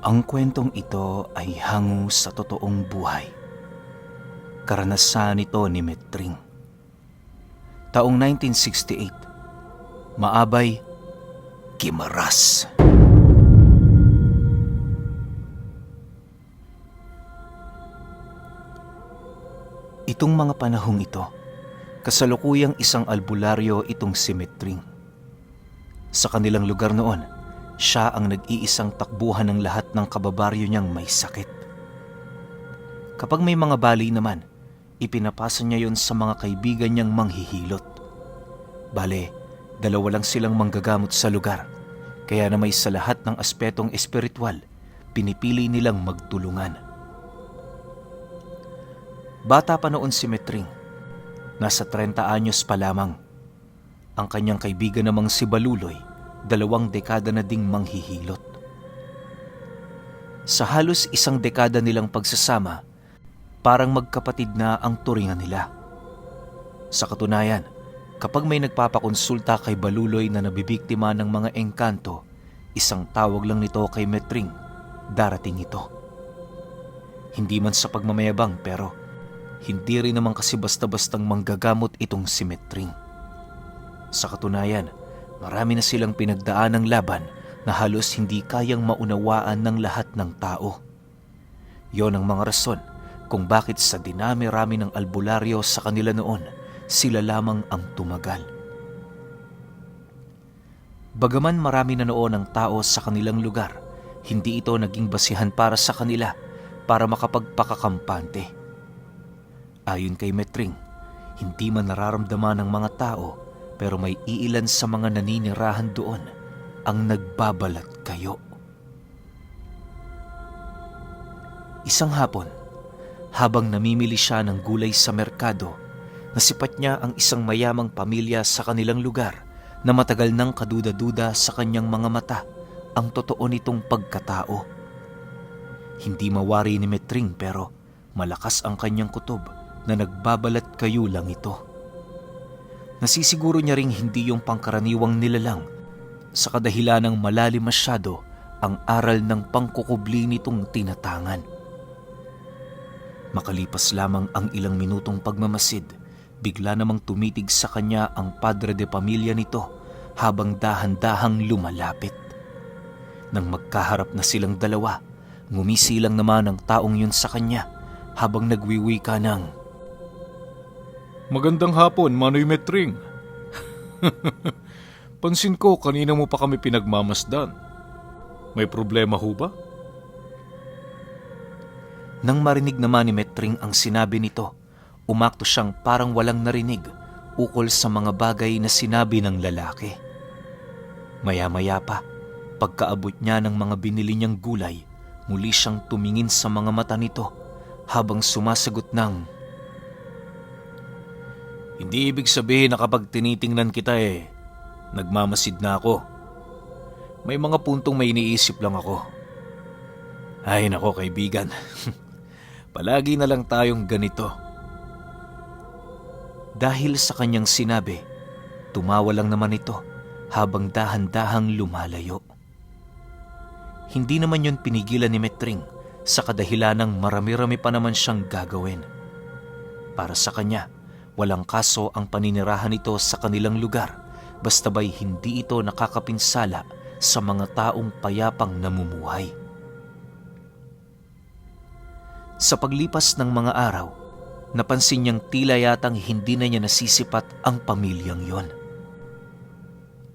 Ang kwentong ito ay hango sa totoong buhay. Karanasan ito ni Metring. Taong 1968, Maabay, Guimaras. Itong mga panahong ito, kasalukuyang isang albularyo itong si Metring. Sa kanilang lugar noon, siya ang nag-iisang takbuhan ng lahat ng kababaryo niyang may sakit. Kapag may mga bali naman, ipinapasa niya yon sa mga kaibigan niyang manghihilot. Bale, dalawa lang silang manggagamot sa lugar, kaya na may sa lahat ng aspetong espiritual, pinipili nilang magtulungan. Bata pa noon si Metring, nasa 30 anyos pa lamang. Ang kanyang kaibigan namang si Baluloy, 2 dekada na ding manghihilot. Sa halos 1 dekada nilang pagsasama, parang magkapatid na ang turingan nila. Sa katunayan, kapag may nagpapakonsulta kay Baluloy na nabibiktima ng mga engkanto, isang tawag lang nito kay Metring, darating ito. Hindi man sa pagmamayabang pero hindi rin naman kasi basta-bastang manggagamot itong si Metring. Sa katunayan, marami na silang pinagdaan ng laban na halos hindi kayang maunawaan ng lahat ng tao. Yon ang mga rason kung bakit sa dinami-rami ng albularyo sa kanila noon, sila lamang ang tumagal. Bagaman marami na noon ang tao sa kanilang lugar, hindi ito naging basihan para sa kanila para makapagpakakampante. Ayon kay Metring, hindi man nararamdaman ng mga tao pero may iilan sa mga naninirahan doon ang nagbabalat kayo. Isang hapon, habang namimili siya ng gulay sa merkado, nasipat niya ang isang mayamang pamilya sa kanilang lugar na matagal nang kaduda-duda sa kanyang mga mata ang totoo nitong pagkatao. Hindi mawari ni Metring pero malakas ang kanyang kutob na nagbabalat kayo lang ito. Nasisiguro niya ring hindi yung pangkaraniwang nilalang sa kadahilanang malalim masyado ang aral ng pangkukubli nitong tinatangan. Makalipas lamang ang ilang minutong pagmamasid, bigla namang tumitig sa kanya ang padre de pamilya nito habang dahan-dahang lumalapit. Nang magkaharap na silang dalawa, ngumisi lang naman ang taong yun sa kanya habang nagwiwika ng, "Magandang hapon, Manoy Metring. Pansin ko, kanina mo pa kami pinagmamasdan. May problema ho ba?" Nang marinig naman ni Metring ang sinabi nito, umakto siyang parang walang narinig ukol sa mga bagay na sinabi ng lalaki. Maya-maya pa, pagkaabot niya ng mga binili niyang gulay, muli siyang tumingin sa mga mata nito habang sumasagot ng, "Hindi ibig sabihin na kapag tinitingnan kita nagmamasid na ako. May mga puntong may iniisip lang ako. Ay nako kaibigan, palagi na lang tayong ganito." Dahil sa kanyang sinabi, tumawa lang naman ito habang dahan-dahang lumalayo. Hindi naman yun pinigilan ni Metring sa kadahilanang marami-rami pa naman siyang gagawin. Para sa kanya, walang kaso ang paninirahan nito sa kanilang lugar basta ba'y hindi ito nakakapinsala sa mga taong payapang namumuhay. Sa paglipas ng mga araw, napansin niyang tila yatang hindi na niya nasisipat ang pamilyang yon.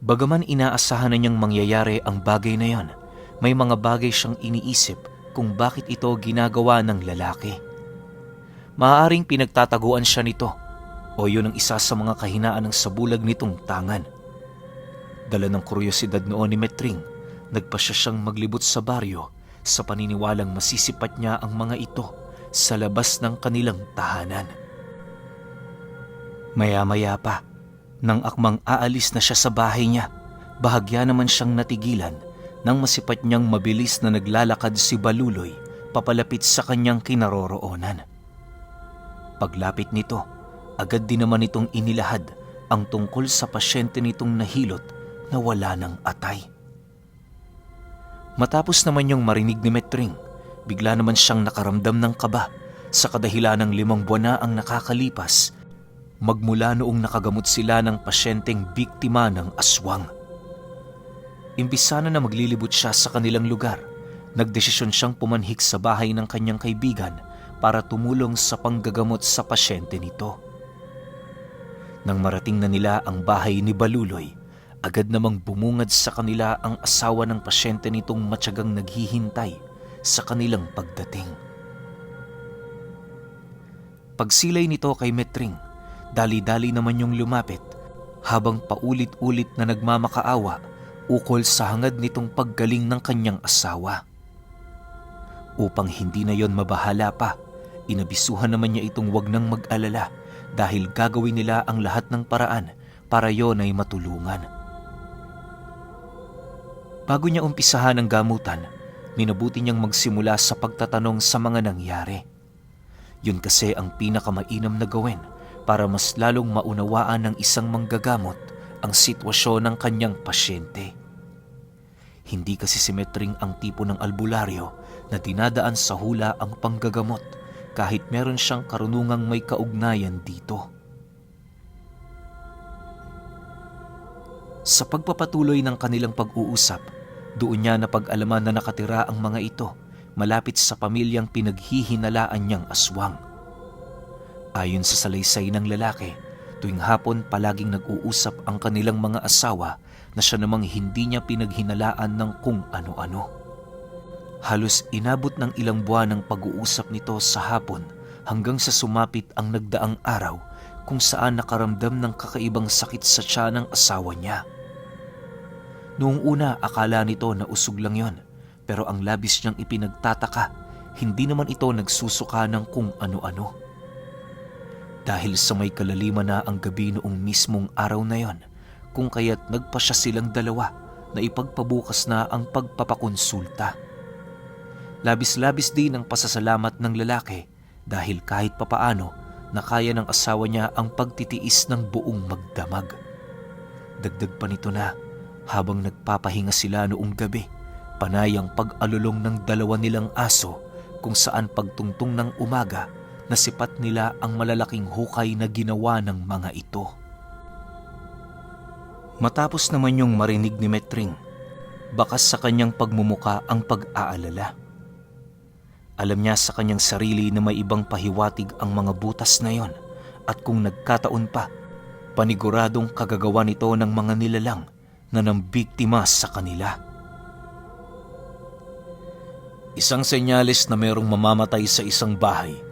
Bagaman inaasahan na niyang mangyayari ang bagay na yon, may mga bagay siyang iniisip kung bakit ito ginagawa ng lalaki. Maaaring pinagtataguan siya nito o yun ang isa sa mga kahinaan ng sabulag nitong tangan. Dala ng kuryosidad noon ni Metring, nagpasya siyang maglibot sa baryo sa paniniwalang masisipat niya ang mga ito sa labas ng kanilang tahanan. Maya-maya pa, nang akmang aalis na siya sa bahay niya, bahagya naman siyang natigilan nang masipat niyang mabilis na naglalakad si Baluloy papalapit sa kanyang kinaroroonan. Paglapit nito, agad din naman itong inilahad ang tungkol sa pasyente nitong nahilot na wala ng atay. Matapos naman yung marinig ni Metring, bigla naman siyang nakaramdam ng kaba sa kadahilan ng 5 buwan na ang nakakalipas magmula noong nakagamot sila ng pasyenteng biktima ng aswang. Imbis sana na maglilibot siya sa kanilang lugar, nagdesisyon siyang pumanhik sa bahay ng kanyang kaibigan para tumulong sa panggagamot sa pasyente nito. Nang marating na nila ang bahay ni Baluloy, agad namang bumungad sa kanila ang asawa ng pasyente nitong matyagang naghihintay sa kanilang pagdating. Pagsilay nito kay Metring, dali-dali naman yung lumapit habang paulit-ulit na nagmamakaawa ukol sa hangad nitong paggaling ng kanyang asawa. Upang hindi na yon mabahala pa, inabisuhan naman niya itong wag nang mag-alala dahil gagawin nila ang lahat ng paraan para yon ay matulungan. Bago niya umpisahan ang gamutan, minabuti niyang magsimula sa pagtatanong sa mga nangyari. Yun kasi ang pinakamainam na gawin para mas lalong maunawaan ng isang manggagamot ang sitwasyon ng kanyang pasyente. Hindi kasi si Metring ang tipo ng albularyo na dinadaan sa hula ang panggagamot kahit meron siyang karunungang may kaugnayan dito. Sa pagpapatuloy ng kanilang pag-uusap, doon niya napag-alaman na nakatira ang mga ito malapit sa pamilyang pinaghihinalaan niyang aswang. Ayon sa salaysay ng lalaki, tuwing hapon palaging nag-uusap ang kanilang mga asawa na siya namang hindi niya pinaghinalaan ng kung ano-ano. Halos inabot ng ilang buwan ang pag-uusap nito sa hapon hanggang sa sumapit ang nagdaang araw kung saan nakaramdam ng kakaibang sakit sa tiyan ng asawa niya. Noong una akala nito na usog lang yon, pero ang labis niyang ipinagtataka, hindi naman ito nagsusuka ng kung ano-ano. Dahil sa may kalaliman na ang gabi noong mismong araw na yon, kung kaya't nagpasya silang dalawa na ipagpabukas na ang pagpapakonsulta. Labis-labis din ang pasasalamat ng lalaki dahil kahit papaano nakaya ng asawa niya ang pagtitiis ng buong magdamag. Dagdag pa nito na habang nagpapahinga sila noong gabi, panay ang pag-alulong ng 2 nilang aso kung saan pagtungtong ng umaga nasipat nila ang malalaking hukay na ginawa ng mga ito. Matapos naman yung marinig ni Metring, bakas sa kanyang pagmumuka ang pag-aalala. Alam niya sa kanyang sarili na may ibang pahiwatig ang mga butas na yon at kung nagkataon pa, paniguradong kagagawa nito ng mga nilalang na nambiktima sa kanila. Isang senyales na mayroong mamamatay sa isang bahay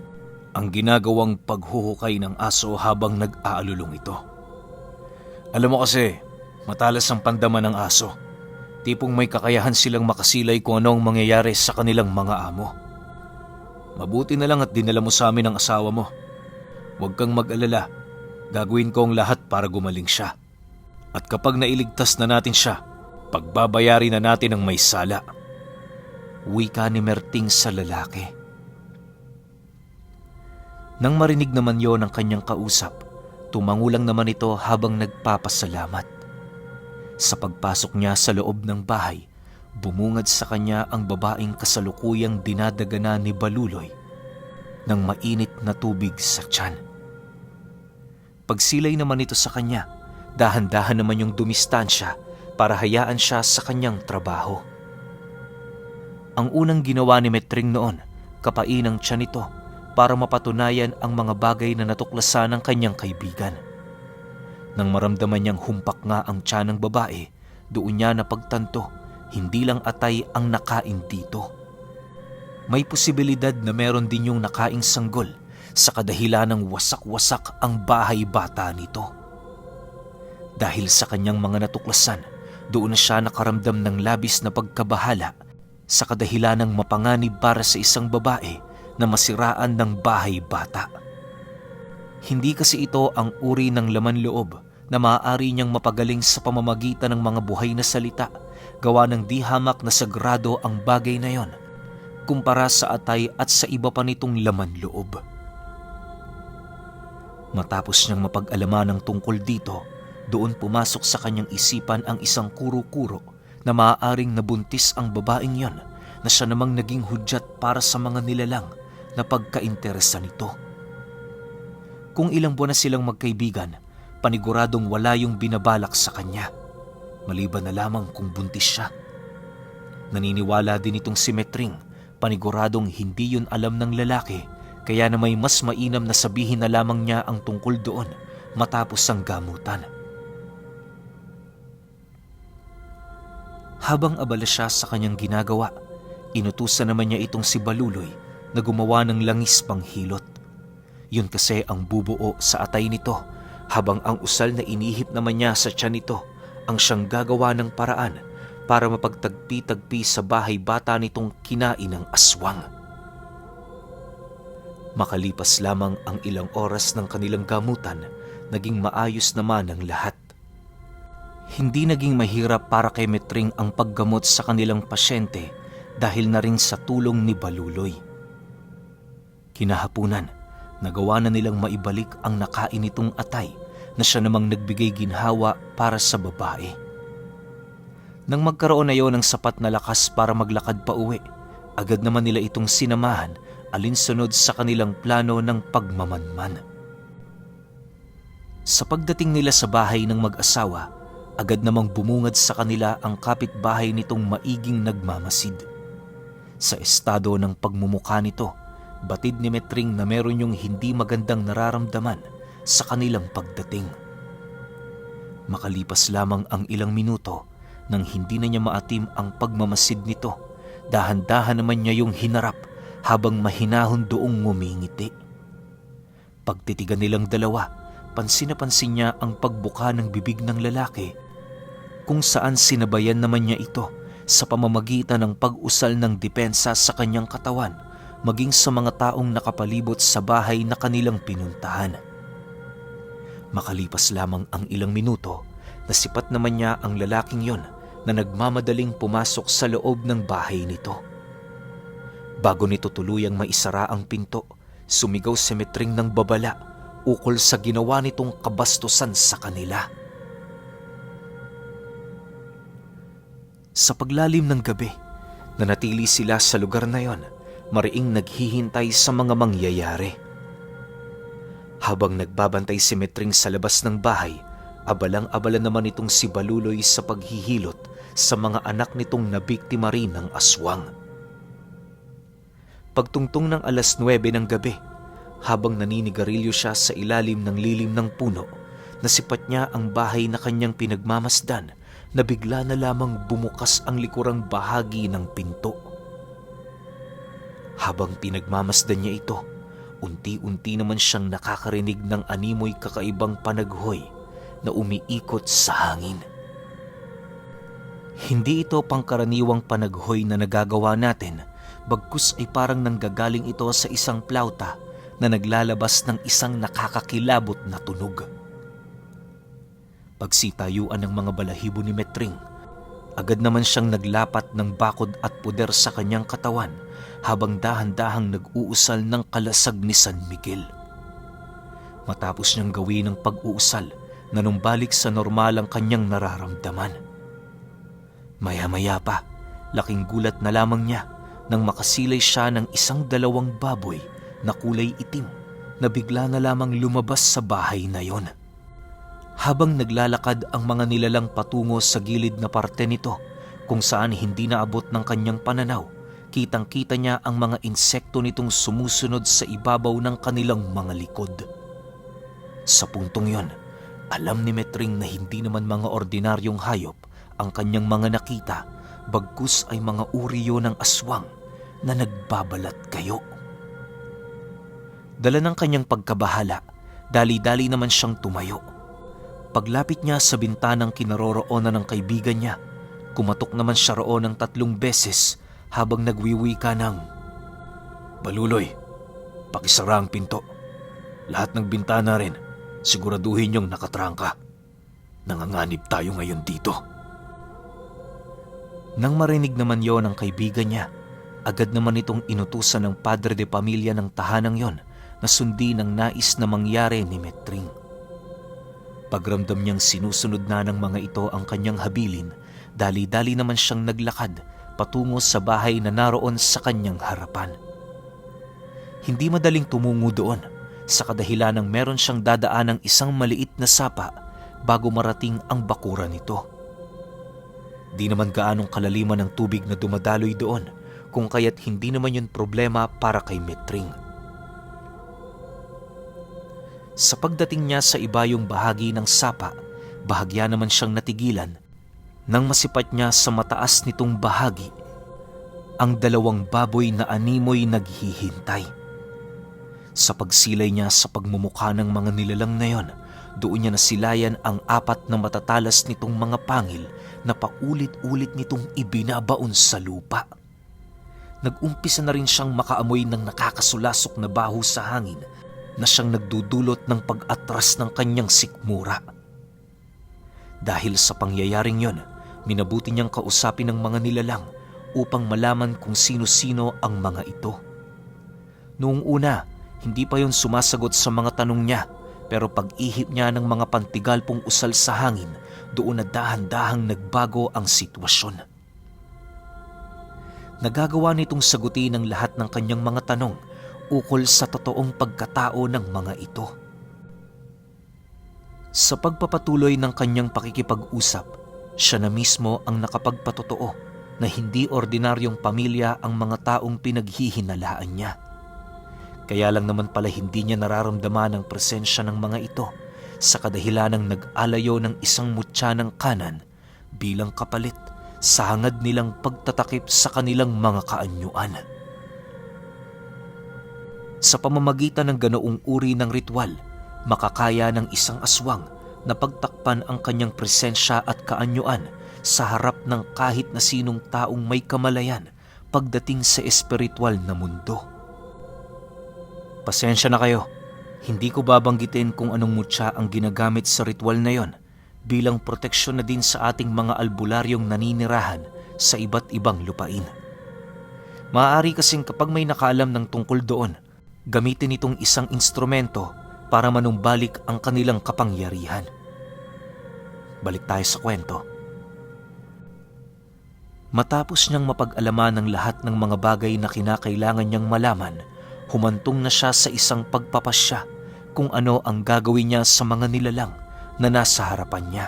ang ginagawang paghuhukay ng aso habang nag-aalulong ito. Alam mo kasi, matalas ang pandaman ng aso. Tipong may kakayahan silang makasilay kung anong mangyayari sa kanilang mga amo. Mabuti na lang at dinala mo sa amin ang asawa mo. Huwag kang mag-alala, gagawin ko ang lahat para gumaling siya. At kapag nailigtas na natin siya, pagbabayari na natin ang may sala. Wika ni Merting sa lalaki. Nang marinig naman yon ng kanyang kausap, tumangulang naman ito habang nagpapasalamat. Sa pagpasok niya sa loob ng bahay, bumungad sa kanya ang babaeng kasalukuyang dinadagana ni Baluloy ng mainit na tubig sa tiyan. Pagsilay naman ito sa kanya, dahan-dahan naman yung dumistansya para hayaan siya sa kanyang trabaho. Ang unang ginawa ni Metring noon, kapain ang tiyan nito para mapatunayan ang mga bagay na natuklasan ng kanyang kaibigan. Nang maramdaman niyang humpak nga ang tiyan ng babae, doon niya napagtanto, hindi lang atay ang nakain dito. May posibilidad na meron din yung nakaing sanggol sa kadahilan ng wasak-wasak ang bahay bata nito. Dahil sa kanyang mga natuklasan, doon na siya nakaramdam ng labis na pagkabahala sa kadahilan ng mapanganib para sa isang babae na masiraan ng bahay bata. Hindi kasi ito ang uri ng laman loob na maaari niyang mapagaling sa pamamagitan ng mga buhay na salita, gawa ng di hamak na sagrado ang bagay na yon, kumpara sa atay at sa iba pa nitong laman loob. Matapos niyang mapag-alaman ng tungkol dito, doon pumasok sa kanyang isipan ang isang kuro-kuro na maaaring nabuntis ang babaeng yon na siya namang naging hudyat para sa mga nilalang na pagkainteresa nito. Kung ilang buwan na silang magkaibigan, paniguradong wala yung binabalak sa kanya, maliban na lamang kung buntis siya. Naniniwala din itong si Metring, paniguradong hindi yun alam ng lalaki, kaya na may mas mainam na sabihin na lamang niya ang tungkol doon matapos ang gamutan. Habang abala siya sa kanyang ginagawa, inutusan naman niya itong si Baluloy na gumawa ng langis panghilot. Yun kasi ang bubuo sa atay nito, habang ang usal na inihip naman niya sa tiyan nito ang siyang gagawa ng paraan para mapagtagpi-tagpi sa bahay bata nitong kinain ng aswang. Makalipas lamang ang ilang oras ng kanilang gamutan, naging maayos naman ang lahat. Hindi naging mahirap para kay Metring ang paggamot sa kanilang pasyente dahil na rin sa tulong ni Baluloy. Kinahapunan, nagawa na nilang maibalik ang nakain nitong atay na siya namang nagbigay ginhawa para sa babae. Nang magkaroon na yon ng sapat na lakas para maglakad pa uwi, agad naman nila itong sinamahan alinsunod sa kanilang plano ng pagmamanman. Sa pagdating nila sa bahay ng mag-asawa, agad namang bumungad sa kanila ang kapitbahay nitong maiging nagmamasid. Sa estado ng pagmumukha nito, batid ni Metring na meron yung hindi magandang nararamdaman sa kanilang pagdating. Makalipas lamang ang ilang minuto nang hindi na niya maatim ang pagmamasid nito, dahan-dahan naman niya yung hinarap habang mahinahon doong ngumingiti. Pagtitigan nilang dalawa, pansin na pansin niya ang pagbuka ng bibig ng lalaki, kung saan sinabayan naman niya ito sa pamamagitan ng pag-usal ng depensa sa kanyang katawan, maging sa mga taong nakapalibot sa bahay na kanilang pinuntahan. Makalipas lamang ang ilang minuto, nasipat naman niya ang lalaking yon na nagmamadaling pumasok sa loob ng bahay nito. Bago nito tuluyang maisara ang pinto, sumigaw si Metring ng babala ukol sa ginawa nitong kabastusan sa kanila. Sa paglalim ng gabi, nanatili sila sa lugar na yon, mariing naghihintay sa mga mangyayari. Habang nagbabantay si Metring sa labas ng bahay, abalang-abala naman itong si Baluloy sa paghihilot sa mga anak nitong nabiktima rin ng aswang. Pagtungtong ng 9:00 ng gabi, habang naninigarilyo siya sa ilalim ng lilim ng puno, nasipat niya ang bahay na kanyang pinagmamasdan na bigla na lamang bumukas ang likurang bahagi ng pinto. Habang pinagmamasdan niya ito, unti-unti naman siyang nakakarinig ng animoy kakaibang panaghoy na umiikot sa hangin. Hindi ito pangkaraniwang panaghoy na nagagawa natin, bagkus ay parang nanggagaling ito sa isang plauta na naglalabas ng isang nakakakilabot na tunog. Pagsitayuan ng mga balahibo ni Metring, agad naman siyang naglapat ng bakod at puder sa kanyang katawan habang dahan-dahang nag-uusal ng kalasag ni San Miguel. Matapos niyang gawin ang pag-uusal, nanumbalik sa normal ang kanyang nararamdaman. Maya-maya pa, laking gulat na lamang niya nang makasilay siya ng 1-2 baboy na kulay itim na bigla na lamang lumabas sa bahay na yon. Habang naglalakad ang mga nilalang patungo sa gilid na parte nito, kung saan hindi naabot ng kanyang pananaw, kitang-kita niya ang mga insekto nitong sumusunod sa ibabaw ng kanilang mga likod. Sa puntong yon, alam ni Metring na hindi naman mga ordinaryong hayop ang kanyang mga nakita, bagkus ay mga uri yon ng aswang na nagbabalat kayo. Dala ng kanyang pagkabahala, dali-dali naman siyang tumayo. Paglapit niya sa bintanang kinaroroonan ng kaibigan niya, kumatok naman siya roon ng 3 beses habang nagwiwika ng, "Baluloy, pakisara ang pinto. Lahat ng bintana rin, siguraduhin niyong nakatrangka. Nanganganib tayo ngayon dito." Nang marinig naman yon ng kaibigan niya, agad naman itong inutusan ng padre de pamilya ng tahanang yon na sundin ang nais na mangyari ni Metring. Pagramdam niyang sinusunod na ng mga ito ang kanyang habilin, Dali-dali naman siyang naglakad patungo sa bahay na naroon sa kanyang harapan. Hindi madaling tumungo doon sa kadahilan ng meron siyang dadaan ng isang maliit na sapa bago marating ang bakuran nito. Di naman gaanong kalaliman ng tubig na dumadaloy doon, kung kaya't hindi naman yun problema para kay Metring. Sa pagdating niya sa ibayong bahagi ng sapa, bahagya naman siyang natigilan nang masipat niya sa mataas nitong bahagi ang dalawang baboy na animoy naghihintay. Sa pagsilay niya sa pagmumukha ng mga nilalang na yon, doon niya nasilayan ang 4 na matatalas nitong mga pangil na paulit-ulit nitong ibinabaon sa lupa. Nag-umpisa na rin siyang makaamoy ng nakakasulasok na baho sa hangin na siyang nagdudulot ng pag-atras ng kanyang sikmura. Dahil sa pangyayaring yon, minabuti niyang kausapin ng mga nilalang upang malaman kung sino-sino ang mga ito. Noong una, hindi pa yon sumasagot sa mga tanong niya, pero pag-ihip niya ng mga pantigalpong usal sa hangin, doon na dahan-dahang nagbago ang sitwasyon. Nagagawa nitong sagutin ang lahat ng kanyang mga tanong ukol sa totoong pagkatao ng mga ito. Sa pagpapatuloy ng kanyang pakikipag-usap, siya na mismo ang nakapagpatotoo na hindi ordinaryong pamilya ang mga taong pinaghihinalaan niya. Kaya lang naman pala hindi niya nararamdaman ang presensya ng mga ito sa kadahilanang nag-alayo ng isang mutya ng kanan bilang kapalit sa hangad nilang pagtatakip sa kanilang mga kaanyuan. Sa pamamagitan ng ganoong uri ng ritual, makakaya ng isang aswang na pagtakpan ang kanyang presensya at kaanyuan sa harap ng kahit na sinong taong may kamalayan pagdating sa espiritual na mundo. Pasensya na kayo, hindi ko babanggitin kung anong mutya ang ginagamit sa ritual na yon bilang proteksyon na din sa ating mga albularyong naninirahan sa iba't ibang lupain. Maaari kasing kapag may nakaalam ng tungkol doon, gamitin itong isang instrumento para manumbalik ang kanilang kapangyarihan. Balik tayo sa kwento. Matapos niyang mapag-alaman ng lahat ng mga bagay na kinakailangan niyang malaman, humantong na siya sa isang pagpapasya kung ano ang gagawin niya sa mga nilalang na nasa harapan niya.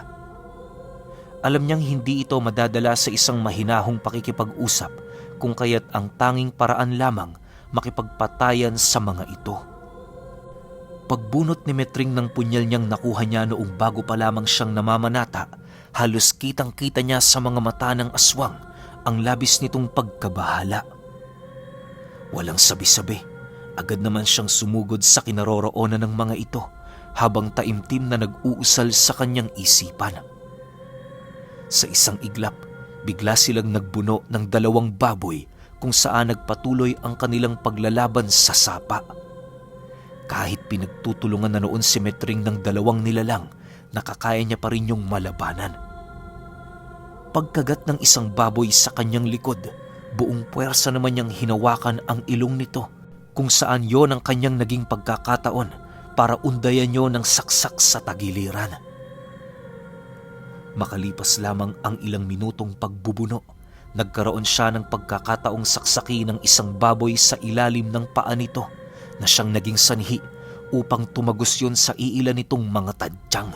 Alam niyang hindi ito madadala sa isang mahinahong pakikipag-usap, kung kaya't ang tanging paraan lamang makipagpatayan sa mga ito. Pagbunot ni Metring ng punyal niyang nakuha niya noong bago pa lamang siyang namamanata, halos kitang-kita niya sa mga mata ng aswang ang labis nitong pagkabahala. Walang sabi-sabi, agad naman siyang sumugod sa kinaroroonan ng mga ito habang taimtim na nag-uusal sa kanyang isipan. Sa isang iglap, bigla silang nagbuno ng 2 baboy kung saan nagpatuloy ang kanilang paglalaban sa sapa. Kahit pinagtutulungan na noon si Metring ng 2 nilalang, nakakaya niya pa rin yung malabanan. Pagkagat ng isang baboy sa kanyang likod, buong puwersa naman niyang hinawakan ang ilong nito, kung saan yon ang kanyang naging pagkakataon para undayan niyo ng saksak sa tagiliran. Makalipas lamang ang ilang minutong pagbubuno, nagkaroon siya ng pagkakataong saksaki ng isang baboy sa ilalim ng paa nito na siyang naging sanhi upang tumagos yon sa iilan nitong mga tadyang.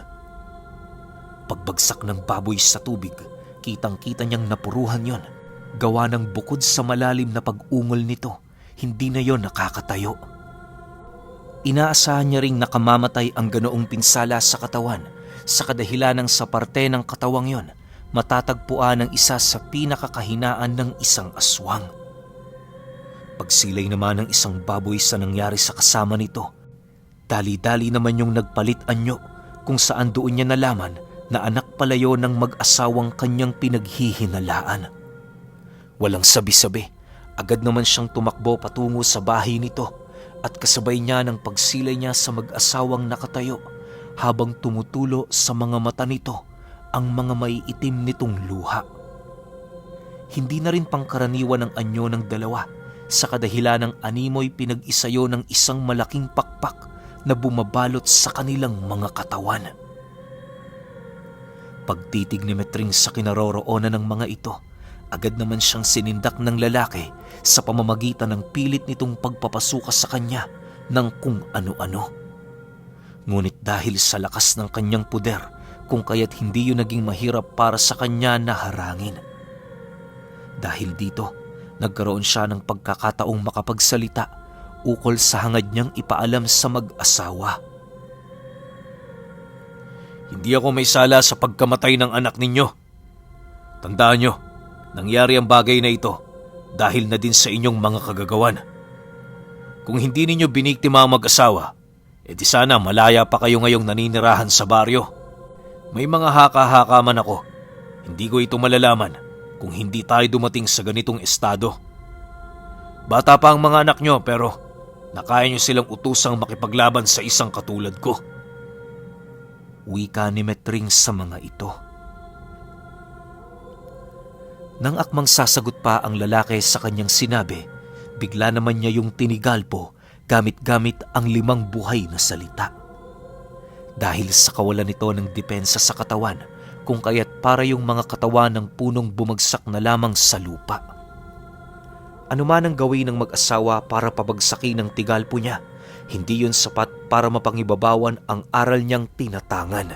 Pagbagsak ng baboy sa tubig, kitang-kita niyang napuruhan yon. Gawa ng bukod sa malalim na pag-ungol nito, hindi na yon nakakatayo. Inaasahan niya ring nakamamatay ang ganoong pinsala sa katawan sa kadahilanang sa parte ng katawang yon matatagpuan ang isa sa pinakakahinaan ng isang aswang. Pagsilay naman ng isang baboy sa nangyari sa kasama nito, dali-dali naman yung nagpalit anyo kung saan doon niya nalaman na anak pala yon ng mag-asawang kanyang pinaghihinalaan. Walang sabi-sabi, agad naman siyang tumakbo patungo sa bahay nito at kasabay niya ng pagsilay niya sa mag-asawang nakatayo habang tumutulo sa mga mata nito ang mga maiitim nitong luha. Hindi na rin pangkaraniwan ang anyo ng 2 sa kadahilanang animoy pinag-isayo ng isang malaking pakpak na bumabalot sa kanilang mga katawan. Pagtitig ni Metring sa kinaroroonan ng mga ito, agad naman siyang sinindak ng lalaki sa pamamagitan ng pilit nitong pagpapasuka sa kanya ng kung ano-ano. Ngunit dahil sa lakas ng kanyang puder, kung kaya't hindi yun naging mahirap para sa kanya na harangin. Dahil dito, nagkaroon siya ng pagkakataong makapagsalita ukol sa hangad niyang ipaalam sa mag-asawa. Hindi ako may sala sa pagkamatay ng anak ninyo. Tandaan nyo, nangyari ang bagay na ito dahil na din sa inyong mga kagagawan. Kung hindi ninyo biniktima ang mag-asawa, edi sana malaya pa kayo ngayong naninirahan sa baryo. May mga haka-haka man ako. Hindi ko ito malalaman kung hindi tayo dumating sa ganitong estado. Bata pa ang mga anak nyo pero nakaya nyo silang utusang makipaglaban sa isang katulad ko. Wika ni Metring sa mga ito. Nang akmang sasagot pa ang lalaki sa kanyang sinabi, bigla naman niya yung tinigalpo gamit-gamit ang 5 buhay na salita. Dahil sa kawalan nito ng depensa sa katawan, kung kaya't para yung mga katawan ng punong bumagsak na lamang sa lupa. Ano man ang gawin ng mag-asawa para pabagsakin ang tigalpo niya, hindi yun sapat para mapangibabawan ang aral niyang tinatangan.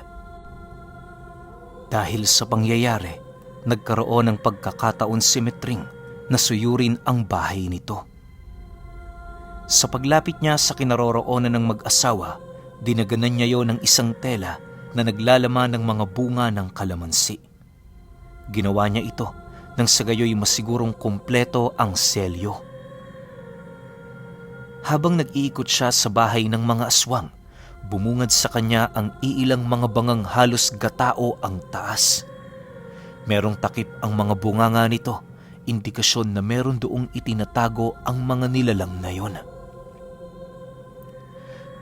Dahil sa pangyayari, nagkaroon ng pagkakataon si Metring na suyurin ang bahay nito. Sa paglapit niya sa kinaroroonan ng mag-asawa, dinaganan niya yon ng isang tela na naglalaman ng mga bunga ng kalamansi. Ginawa niya ito nang sa gayoy masigurong kumpleto ang selyo. Habang nag-iikot siya sa bahay ng mga aswang, bumungad sa kanya ang iilang mga bangang halos gatao ang taas. Merong takip ang mga bunganga nito, indikasyon na meron doong itinatago ang mga nilalang na yon.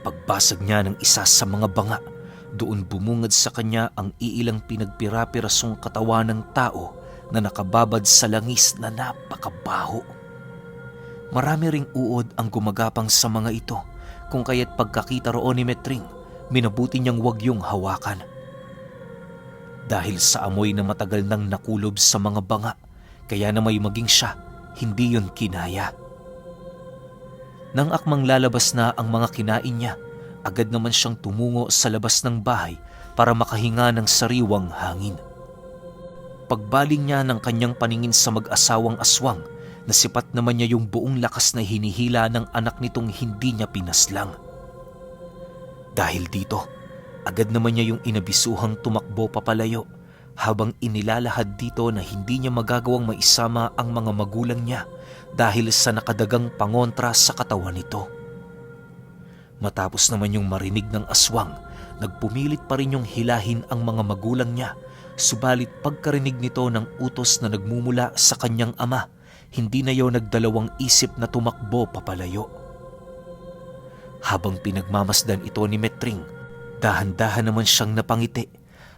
Pagbasag niya ng isa sa mga banga, doon bumungad sa kanya ang iilang pinagpira-pirasong katawan ng tao na nakababad sa langis na napakabaho. Marami ring uod ang gumagapang sa mga ito, kung kaya't pagkakita roon ni Metring, minabuti niyang wag yung hawakan. Dahil sa amoy na matagal nang nakulob sa mga banga, kaya na may maging siya, hindi yun kinaya. Nang akmang lalabas na ang mga kinain niya, agad naman siyang tumungo sa labas ng bahay para makahinga ng sariwang hangin. Pagbaling niya ng kanyang paningin sa mag-asawang aswang, nasipat naman niya yung buong lakas na hinihila ng anak nitong hindi niya pinaslang. Dahil dito, agad naman niya yung inabisuhang tumakbo papalayo habang inilalahad dito na hindi niya magagawang maisama ang mga magulang niya dahil sa nakadagang pangontra sa katawan nito. Matapos naman yung marinig ng aswang, nagpumilit pa rin yung hilahin ang mga magulang niya, subalit pagkarinig nito ng utos na nagmumula sa kanyang ama, hindi na yaw nagdalawang isip na tumakbo papalayo. Habang pinagmamasdan ito ni Metring, dahan-dahan naman siyang napangiti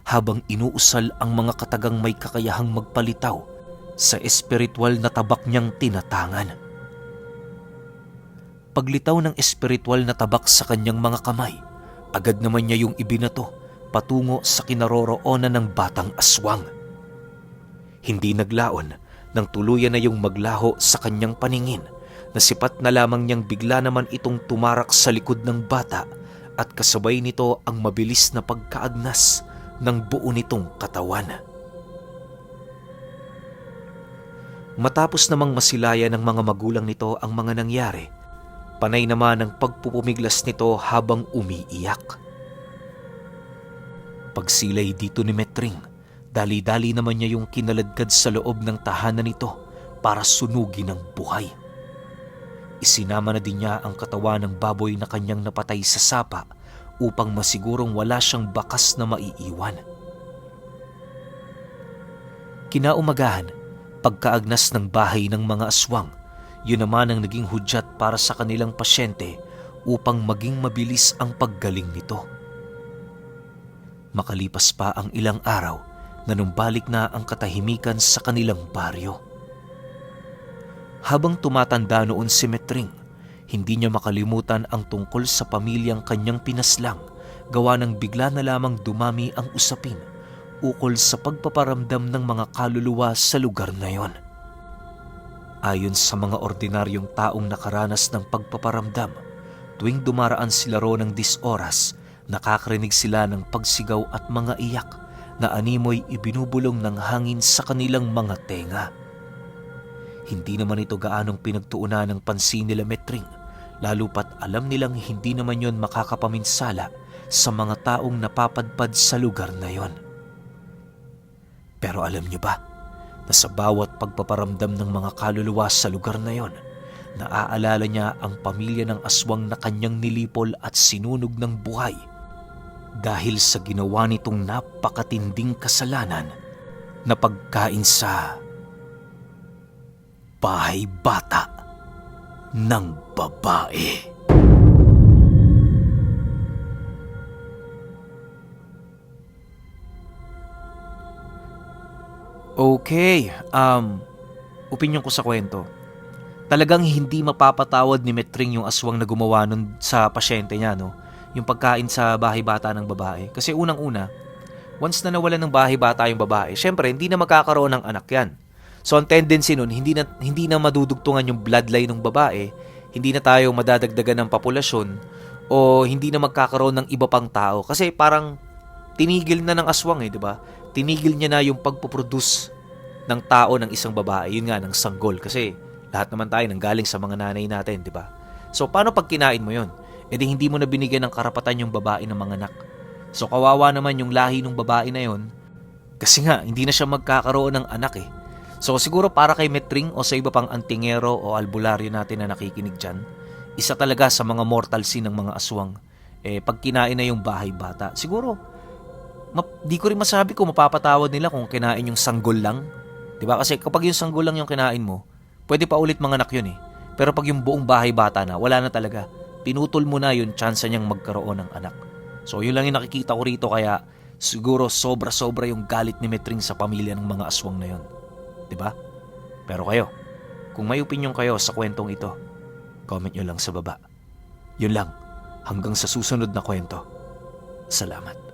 habang inuusal ang mga katagang may kakayahang magpalitaw sa espiritual na tabak niyang tinatangan. Paglitaw ng espiritual na tabak sa kanyang mga kamay, agad naman niya yung ibinato patungo sa kinaroroonan ng batang aswang. Hindi naglaon nang tuluyan na yung maglaho sa kanyang paningin, nasipat na lamang niyang bigla naman itong tumarak sa likod ng bata at kasabay nito ang mabilis na pagkaagnas ng buo nitong katawan. Matapos namang masilayan ng mga magulang nito ang mga nangyari, panay naman ang pagpupumiglas nito habang umiiyak. Pagsilay dito ni Metring, dali-dali naman niya yung kinaladkad sa loob ng tahanan nito para sunugin ng buhay. Isinama na din niya ang katawan ng baboy na kanyang napatay sa sapa upang masigurong wala siyang bakas na maiiwan. Kinaumagahan, pagkaagnas ng bahay ng mga aswang, yun naman ang naging hudyat para sa kanilang pasyente upang maging mabilis ang paggaling nito. Makalipas pa ang ilang araw, nanumbalik na ang katahimikan sa kanilang baryo. Habang tumatanda noon si Metring, hindi niya makalimutan ang tungkol sa pamilyang kanyang pinaslang, gawa ng bigla na lamang dumami ang usapin ukol sa pagpaparamdam ng mga kaluluwa sa lugar na yon. Ayon sa mga ordinaryong taong nakaranas ng pagpaparamdam, tuwing dumaraan sila ro ng 10 oras, nakakarinig sila ng pagsigaw at mga iyak na animoy ibinubulong ng hangin sa kanilang mga tenga. Hindi naman ito gaanong pinagtuunan ng pansin nila Metring, lalo pat alam nilang hindi naman yon makakapaminsala sa mga taong napapadpad sa lugar na yon. Pero alam niyo ba na sa bawat pagpaparamdam ng mga kaluluwa sa lugar na yon, naaalala niya ang pamilya ng aswang na kanyang nilipol at sinunog ng buhay dahil sa ginawa nitong napakatinding kasalanan na pagkain sa bahay bata ng babae. Okay, opinyon ko sa kwento. Talagang hindi mapapatawad ni Metring yung aswang na gumawa nun sa pasyente niya, no? Yung pagkain sa bahay bata ng babae. Kasi unang-una, once na nawalan ng bahay bata yung babae, syempre hindi na magkakaroon ng anak yan. So ang tendency nun, hindi na madudugtungan yung bloodline ng babae, hindi na tayo madadagdagan ng populasyon, o hindi na magkakaroon ng iba pang tao. Kasi parang tinigil na ng aswang di ba? Tinigil niya na yung pagpuproduce ng tao ng isang babae, yun nga, ng sanggol. Kasi lahat naman tayo nanggaling sa mga nanay natin, di ba? So paano pag kinain mo yun? Di hindi mo na binigyan ng karapatan yung babae ng mga anak. So kawawa naman yung lahi ng babae na yun, kasi nga hindi na siya magkakaroon ng anak So siguro para kay Metring o sa iba pang antingero o albularyo natin na nakikinig dyan, isa talaga sa mga mortal sin ng mga aswang, pag kinain na yung bahay bata. Siguro, di ko rin masabi kung mapapatawad nila kung kinain yung sanggol lang. Diba? Kasi kapag yung sanggol lang yung kinain mo, pwede pa ulit mga anak yun Pero pag yung buong bahay bata na, wala na talaga. Pinutol mo na yung chance niyang magkaroon ng anak. So yun lang yung nakikita ko rito, kaya siguro sobra-sobra yung galit ni Metring sa pamilya ng mga aswang na yun. Diba? Pero kayo, kung may opinion kayo sa kwentong ito, comment nyo lang sa baba. Yun lang, hanggang sa susunod na kwento. Salamat.